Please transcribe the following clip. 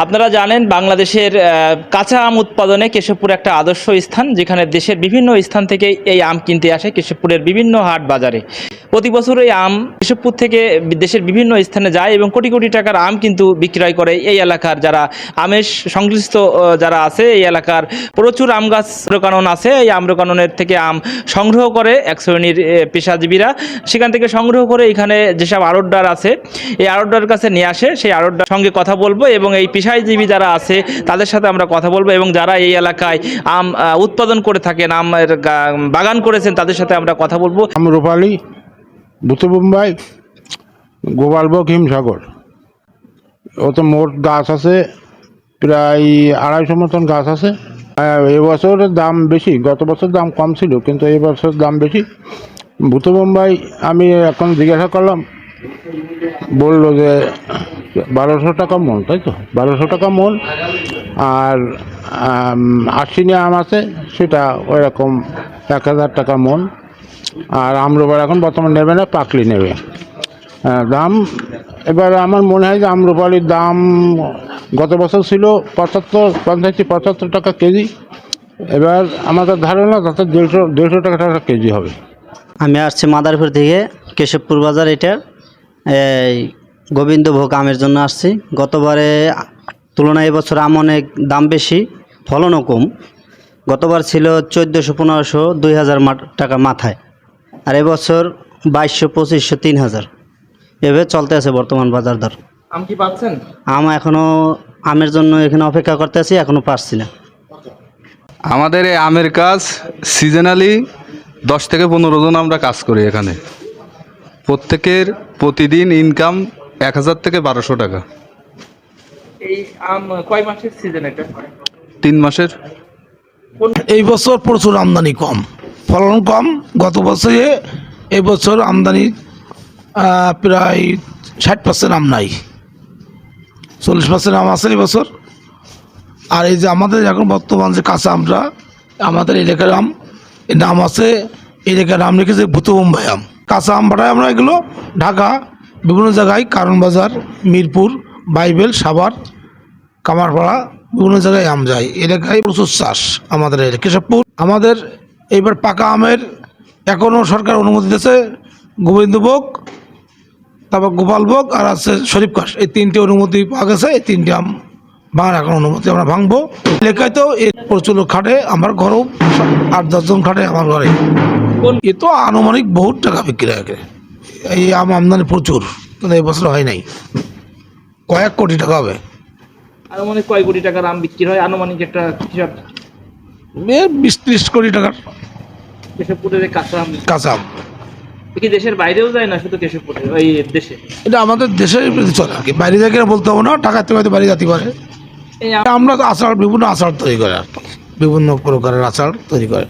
আপনারা জানেন বাংলাদেশের কাঁচা আম উৎপাদনে কেশবপুর একটা আদর্শ স্থান, যেখানে দেশের বিভিন্ন স্থান থেকে এই আম কিনতে আসে কেশবপুরের বিভিন্ন হাট বাজারে। প্রতি বছর এই আম কেশবপুর থেকে দেশের বিভিন্ন স্থানে যায় এবং কোটি কোটি টাকার আম কিন্তু বিক্রয় করে এই এলাকার যারা আমের সংশ্লিষ্ট যারা আছে। এই এলাকার প্রচুর আম গাছ আম্রকানন আছে, এই আম্রকাননের থেকে আম সংগ্রহ করে এক শ্রেণীর পেশাজীবীরা। সেখান থেকে সংগ্রহ করে এখানে যেসব আড়তদার আছে এই আড়তদার কাছে নিয়ে আসে। সেই আড়তদার সঙ্গে কথা বলবো এবং এই পেশাজীবী যারা আছে তাদের সাথে আমরা কথা বলবো এবং যারা এই এলাকায় আম উৎপাদন করে থাকেন, আমের বাগান করেছেন, তাদের সাথে আমরা কথা বলবো। রূপালী, বুতু বোম্বাই, গোপালভোগ, হিমসাগর। ওতে মোট গাছ আছে প্রায় 250 মতন গাছ আছে। এবছর দাম বেশি, গত বছর দাম কম ছিল কিন্তু এই বছর দাম বেশি। বুতু বোম্বাই আমি এখন জিজ্ঞাসা করলাম, বললো যে 1200 টাকা মন, তাই তো 1200 টাকা মন। আর আশ্বিনী আম আছে সেটা ওই রকম 1000 টাকা মন। আর আম্রপালি এখন বর্তমানে নেবে না, পাকলি নেবে। দাম এবার আমার মনে হয় যে আম্রপালির দাম গত বছর ছিল 75 টাকা কেজি। এবার আমাদের ধারণা তাতে 150 টাকা কেজি হবে। আমি আসছি মাদারীপুর থেকে, কেশবপুর বাজার। এটা এই গোবিন্দভোগ আমের জন্য আসছি। গতবারে তুলনায় এবছর আম অনেক দাম বেশি, ফলনও কম। গতবার ছিল 1400, 1500, 2000 টাকা মাথায়, আর এবছর 2200, 2500, 3000 এভাবে চলতে আছে বর্তমান বাজার দর। আম কি পাচ্ছেন? আম এখনও আমের জন্য এখানে অপেক্ষা করতে আছি, এখনও পারছি না। আমাদের এই আমের কাজ সিজনালি 10 থেকে 15 জন আমরা কাজ করি এখানে। প্রত্যেকের প্রতিদিন ইনকাম 1000 থেকে 1200 টাকা। এই আম কয় মাসের সিজন? এটা 3 মাসের। এই বছর প্রচুর আমদানি কম, ফলন কম। গত বছরে এই বছর আমদানি প্রায় 60% আম নাই, 40% আম আছে এই বছর। আর এই যে আমাদের এখন বর্তমান যে কাঁচা আমটা, আমাদের এলাকার আম, এর নাম আছে, এলাকার নাম রেখেছে বুতু বোম্বাই আম। কাঁচা আম পাঠায় আমরা এগুলো ঢাকা, বিভিন্ন জায়গায়, কারণ বাজার, মিরপুর, বাইবেল, সাভার, কামারপাড়া, বিভিন্ন জায়গায় আম যায়। এলাকায় প্রচুর চাষ আমাদের কেশবপুর। আমাদের এইবার পাকা আমের এখনও সরকার অনুমতি দিয়েছে গোবিন্দভোগ, তারপর গোপালভোগ আর আছে শরীফকাশ। এই 3টে অনুমতি পাওয়া গেছে। এই 3টে আম ভাঙার এখন অনুমতি আমরা ভাঙবো। এলাকায় তো এর প্রচুর লোক খাটে, আমার ঘরেও 8-10 জন খাটে আমার ঘরে। এ তো আনুমানিক বহুত টাকা বিক্রি হয়। এই আম আমদানি প্রচুর, কিন্তু এই বছর হয় নাই। কয়েক কোটি টাকা হবে। আনুমানিক কয় কোটি টাকার আম বিক্রি হয়? আনুমানিক একটা হিসাব। 20-30 কোটি টাকার কেশবপুরের কাঁচা আম। কাঁচা আম কি দেশের বাইরেও যায় না, শুধু কেশবপুরে, ওই দেশে? এটা আমাদের দেশের চলে আর কি, বাইরে থেকে বলতে হবে না। টাকাতে হয়তো বাইরে যেতে পারে। আমরা তো আচার, বিভিন্ন আচার তৈরি করে আর কি, বিভিন্ন প্রকারের আচার তৈরি করে।